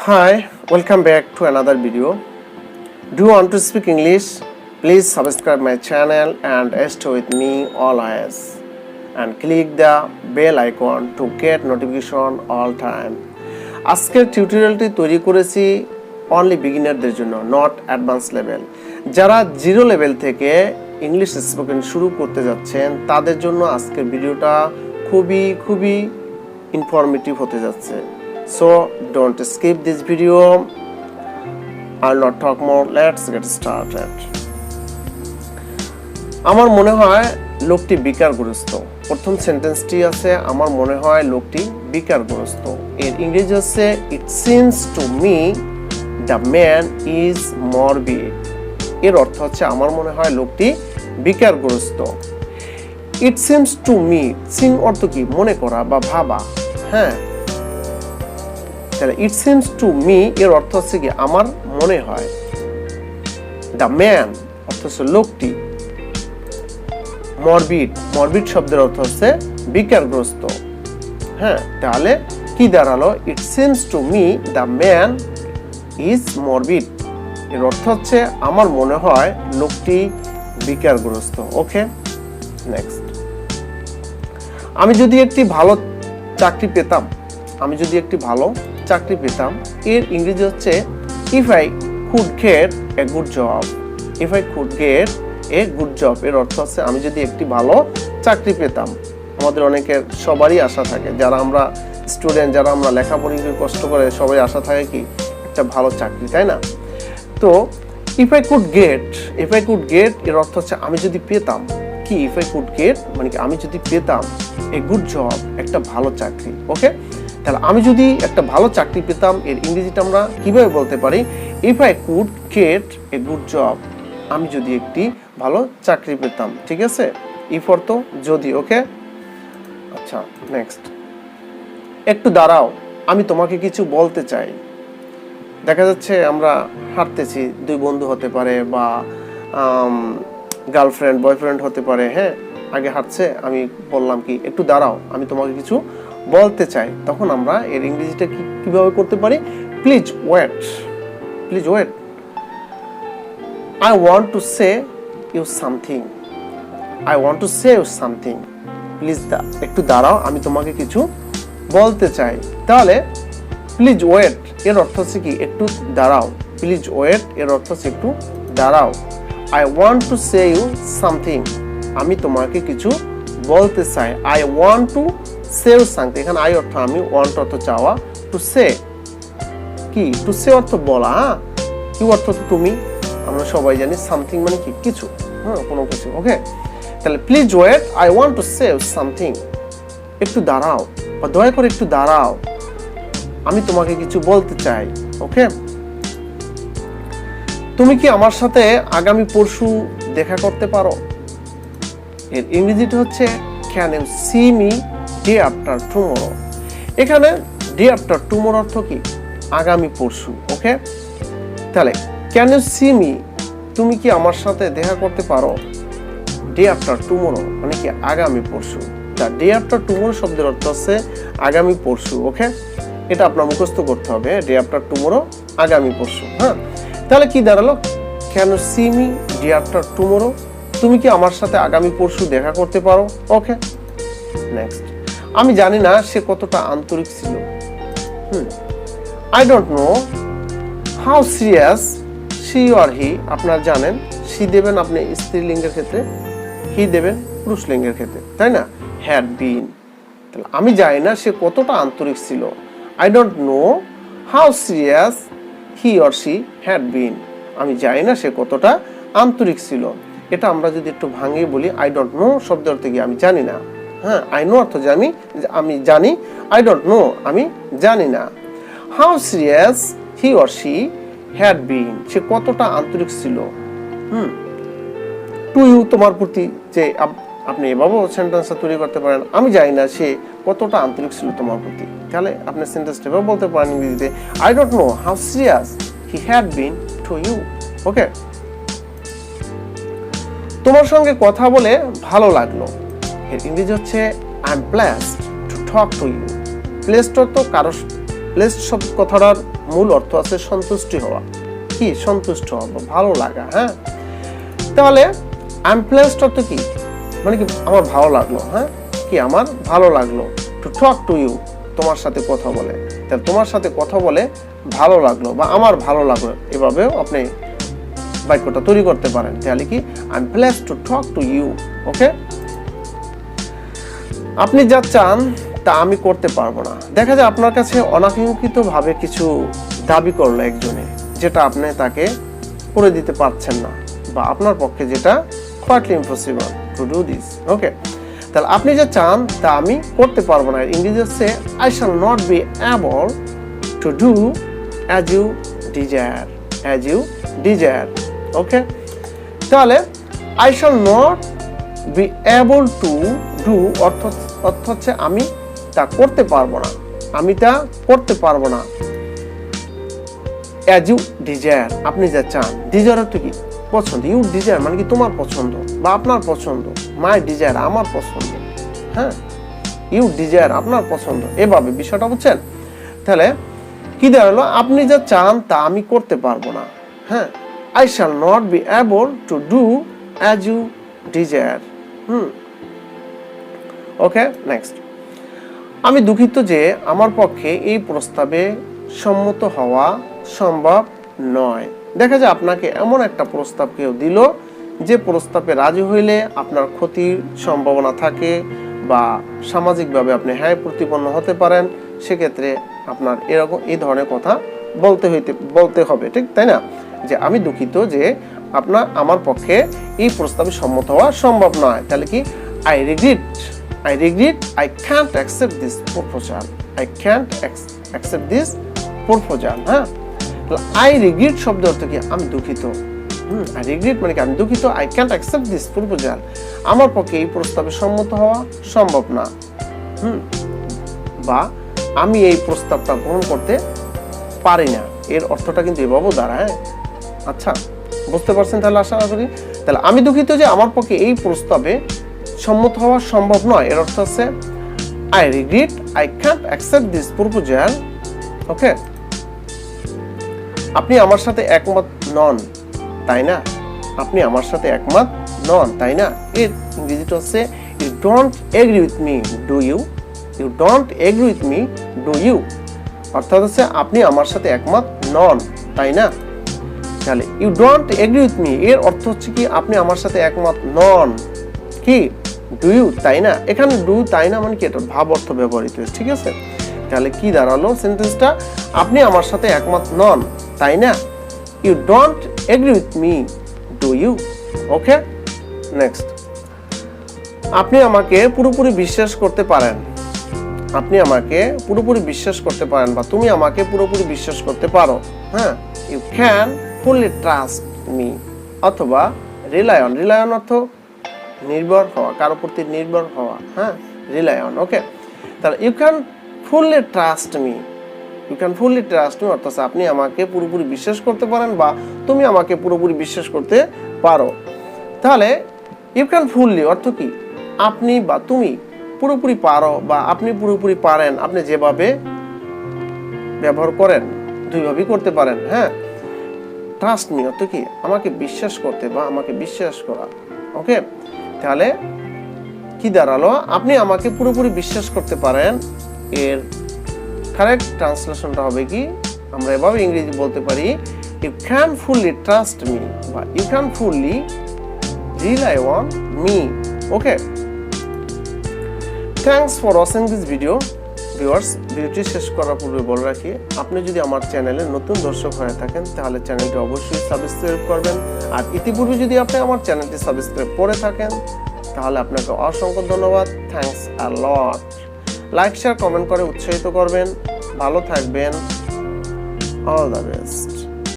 Hi, welcome back to another video. Do you want to speak English? Please subscribe my channel and stay with me always. And click the bell icon to get notification all time. আজকের টিউটোরিয়ালটি তৈরি করেছি only বিগিনারদের জন্য, not advance level. যারা zero level থেকে English spoken শুরু করতে যাচ্ছেন তাদের জন্য আজকের ভিডিওটা খুবই ইনফরমেটিভ হতে যাচ্ছে। So don't skip this video. I'll not talk more. Let's get started. আমার মনে হয় লোকটি বিকারগ্রস্ত। প্রথম সেন্টেন্সটি আছে আমার মনে হয় লোকটি বিকারগ্রস্ত। এর ইংরেজি হচ্ছে it seems to me the man is morbid. এর অর্থ হচ্ছে আমার মনে হয় লোকটি বিকারগ্রস্ত। It seems to me, Singh অর্থ কি মনে করা বা ভাবা, হ্যাঁ। তাহলে ইট সিমস টু মি এর অর্থ হচ্ছে কি আমার মনে হয়। দ্য ম্যান অর্থ হচ্ছে লোকটি। মরবিড শব্দের অর্থ হচ্ছে বিকারগ্রস্ত, হ্যাঁ। তাহলে কি দাঁড়ালো? It seems to me the man is morbid এর অর্থ হচ্ছে আমার মনে হয় লোকটি বিকারগ্রস্ত। ওকে, নেক্সট। আমি যদি একটি ভালো চাকরি পেতাম এর ইংরেজি হচ্ছে if I could get a good job. এর অর্থ হচ্ছে আমি যদি একটি ভালো চাকরি পেতাম। আমাদের অনেকের সবারই আশা থাকে, যারা আমরা স্টুডেন্ট, যারা আমরা লেখাপড়ি কষ্ট করে, সবাই আশা থাকে কি একটা ভালো চাকরি, তাই না? তো ইফ আই কুড গেট এর অর্থ হচ্ছে আমি যদি পেতাম কি, ইফ আই কুড গেট মানে কি আমি যদি পেতাম এ গুড জব, একটা ভালো চাকরি। ওকে, তাহলে আমি যদি একটা ভালো চাকরি পেতাম এর ইংরেজিটা আমরা কিভাবে বলতে পারি? If I could get a good job, আমি যদি একটি ভালো চাকরি পেতাম। ঠিক আছে, ইফ অর্থ যদি। ওকে, আচ্ছা, নেক্সট। একটু দাঁড়াও, আমি তোমাকে কিছু বলতে চাই। দেখা যাচ্ছে আমরা হাঁটতেছি, দুই বন্ধু হতে পারে বা গার্লফ্রেন্ড বয়ফ্রেন্ড হতে পারে, হ্যাঁ। আগে হাঁটছে, আমি বললাম কি একটু দাঁড়াও, আমি তোমাকে কিছু বলতে চাই। তখন আমরা এর ইংরেজিটা কিভাবে করতে পারি? Please wait. I want to say you something. Please একটু দাঁড়াও, আমি তোমাকে কিছু বলতে চাই। তাহলে প্লিজ ওয়েট এর অর্থ হচ্ছে কি একটু দাঁড়াও। প্লিজ ওয়েট এর অর্থ হচ্ছে একটু দাঁড়াও। I want to say you something, আমি তোমাকে কিছু বলতে চাই। I want to say something, এখানে আই অর্থ আমি, ওয়ান্ট অর্থ চাওয়া, টু সে কি, টু সে অর্থ বলা, ইউ অর্থ তুমি, আমরা সবাই জানি। সামথিং মানে কি কিছু, হ্যাঁ, কোনো কিছু। ওকে, তাহলে please wait, I want to say something, একটু দাঁড়াও বা দয়া করে একটু দাঁড়াও, আমি তোমাকে কিছু বলতে চাই। ওকে, তুমি কি আমার সাথে আগামী পরশু দেখা করতে পারো? এর ইংরেজিটা হচ্ছে can you see me day after tomorrow. এখানে ডে আফটার টুমরো অর্থ কি আগামী পরশু। ওকে, তাহলে ক্যান ইউ সি মি, তুমি কি আমার সাথে দেখা করতে পারো? ডে আফটার টুমরো মানে কি আগামী পরশু। ডে আফটার টুমরো শব্দের অর্থ হচ্ছে আগামী পরশু। ওকে, এটা আপনার মুখস্থ করতে হবে, ডে আফটার টুমরো আগামী পরশু। হ্যাঁ, তাহলে কি দাঁড়ালো? Can you see me day after tomorrow, তুমি কি আমার সাথে আগামী পরশু দেখা করতে পারো? Okay, next. আমি জানি না সে কতটা আন্তরিক ছিল। I don't know how serious she or he. আপনারা জানেন শি দেবেন আপনি স্ত্রীলিঙ্গের ক্ষেত্রে, হি দেবেন পুরুষ লিঙ্গের ক্ষেত্রে, তাই না? Had been. তাহলে আমি জানি না সে কতটা আন্তরিক ছিল। I don't know how serious he or she had বিন, আমি জানি না সে কতটা আন্তরিক ছিল। এটা আমরা যদি একটু ভাঙিয়ে বলি, আই ডোন্ট নো শব্দের অর্থ কি আমি জানি না, হ্যাঁ। আই নো অর্থ যে আমি জানি, আই ডোন্ট নো আমি জানি না। How serious he or she had been, সে কতটা আন্তরিক ছিল। টু ইউ তোমার প্রতি, যে আপনি এভাবেও সেন্টেন্সটা তৈরি করতে পারেন, আমি জানি না সে কতটা আন্তরিক ছিল তোমার প্রতি। তাহলে আপনি সেন্টেন্সটা এভাবে বলতে পারেন ইংরেজিতে, I don't know how serious he had been to you. Okay, তোমার সঙ্গে কথা বলে ভালো লাগলো। এর ইংরেজি হচ্ছে I am blessed to talk to you. Pleased তো কারো, প্লেসড সব কথাটার মূল অর্থ আছে সন্তুষ্টি হওয়া, কি সন্তুষ্ট হওয়া, ভালো লাগা। হ্যাঁ, তাহলে আই এম প্লেসড অর্থ কি, মানে কি আমার ভালো লাগলো। হ্যাঁ, কি আমার ভালো লাগলো। টু টক টু ইউ, তোমার সাথে কথা বলে। তাহলে তোমার সাথে কথা বলে ভালো লাগলো বা আমার ভালো লাগলো, এভাবেও আপনি বাক্যটা তৈরি করতে পারেন। তাহলে কি I am pleased to talk to you. Okay, আপনি যা চান তা আমি করতে পারবো না। দেখা যায় আপনার কাছে অনাকাঙ্ক্ষিতভাবে কিছু দাবি করলো একজনে, যেটা আপনি তাকে করে দিতে পারছেন না, বা আপনার পক্ষে যেটা quietly impossible to do this. Okay, তাহলে আপনি যা চান তা আমি করতে পারবো না। ইংরেজি হচ্ছে I shall not be able to do as you desire, as you desire. Okay, তাহলে I shall not be able to do অর্থ হচ্ছে আমি তা করতে পারবো না, আমি তা করতে পারবো না। অ্যাজ ইউ ডিজায়ার, আপনি যা চান। ডিজায়ার অর্থ কি পছন্দ। ইউ ডিজায়ার মানে কি তোমার পছন্দ বা আপনার পছন্দ। মাই ডিজায়ার আমার পছন্দ। হ্যাঁ, ইউ ডিজায়ার আপনার পছন্দ, এভাবে বিষয়টা বুঝছেন। তাহলে কি দাঁড়ালো, আপনি যা চান তা আমি করতে পারবো না। হ্যাঁ, I shall not be able to do as you desire. Okay, next, আমি দুঃখিত যে আমার পক্ষে এই প্রস্তাবে সম্মত হওয়া সম্ভব নয়। দেখা যায় আপনাকে এমন একটা প্রস্তাব কেউ দিল, যে প্রস্তাবে রাজি হইলে আপনার ক্ষতির সম্ভাবনা থাকে বা সামাজিকভাবে আপনি হ্যায় প্রতিপন্ন হতে পারেন। সেক্ষেত্রে আপনার এরকম এই ধরনের কথা বলতে হবে, ঠিক তাই না? যে আমি দুঃখিত যে আমার পক্ষে এই প্রস্তাবে সম্মত হওয়া সম্ভব নয়। তাহলে কি I regret I can't accept this proposal. I can't accept this proposal. হ্যাঁ, I regret শব্দ অর্থ কি আমি দুঃখিত। I regret মানে কি আমি দুঃখিত। I can't accept this proposal, আমার পক্ষে এই প্রস্তাবে সম্মত হওয়া সম্ভব না। বা আমি এই প্রস্তাবটা গ্রহণ করতে পারি না, এর অর্থটা কিন্তু এভাবেও দাঁড়ায়। আচ্ছা, বুঝতে পারছেন? তাহলে আশা করি। তাহলে আমি দুঃখিত যে আমার পক্ষে এই প্রস্তাবে সম্মত হওয়া সম্ভব নয়, এর অর্থ হচ্ছে I regret I can't accept this proposal. ওকে, আপনি আমার সাথে একমত নন, তাই না? আপনি আমার সাথে একমত নন, তাই না? এর ইংরেজিটা হচ্ছে you don't agree with me, do you? You don't agree with me, do you? অর্থাৎ হচ্ছে আপনি আমার সাথে একমত নন, তাই না? তাহলে you don't agree with me এর অর্থ হচ্ছে কি আপনি আমার সাথে একমত নন, কি ডু ইউ, তাই না? এখানে ডু তাই না মানে কি এটা ভাব অর্থ ব্যবহৃত হয়েছে, ঠিক আছে? তাহলে কি দাঁড়ালো সেন্টেন্সটা, আপনি আমার সাথে একমত নন, তাই না? You don't agree with me, do you? Okay, next, আপনি আমাকে পুরোপুরি বিশ্বাস করতে পারেন। আপনি আমাকে পুরোপুরি বিশ্বাস করতে পারেন বা তুমি আমাকে পুরোপুরি বিশ্বাস করতে পারো। হ্যাঁ, you can fully trust me, অথবা রিলাই অন। রিলাই অন অর্থ নির্ভর হওয়া, কারো প্রতি নির্ভর হওয়া। হ্যাঁ, রিলাই অন। ওকে, তাহলে you can fully trust me, you can fully trust me অর্থাৎ আপনি আমাকে পুরোপুরি বিশ্বাস করতে পারেন বা তুমি আমাকে পুরোপুরি বিশ্বাস করতে পারো। তাহলে ইউ ক্যান ফুললি অর্থ কি আপনি বা তুমি পুরোপুরি পারো বা আপনি পুরোপুরি পারেন, আপনি যেভাবে ব্যবহার করেন দুইভাবেই করতে পারেন। হ্যাঁ, ট্রাস্ট মি অর্থ কি আমাকে বিশ্বাস করতে বা আমাকে বিশ্বাস করা। ওকে, তাহলে কি দাঁড়ালো, আপনি আমাকে পুরোপুরি বিশ্বাস করতে পারেন। এর কারেক্ট ট্রান্সলেশনটা হবে কি, আমরা এভাবে ইংরেজি বলতে পারি, you can fully trust me বা you can fully rely on me. Okay, thanks for watching this video. Viewers, ভিডিওটি শেষ করার পূর্বে বলে রাখি, আপনি যদি আমার চ্যানেলে নতুন দর্শক হয়ে থাকেন তাহলে চ্যানেলটি অবশ্যই সাবস্ক্রাইব করবেন। আর ইতিপূর্বে যদি আপনি আমার চ্যানেলটি সাবস্ক্রাইব করে থাকেন তাহলে আপনাকে অসংখ্য ধন্যবাদ। Thanks a lot. Like share comment করে উৎসাহিত করবেন। ভালো থাকবেন। All the best.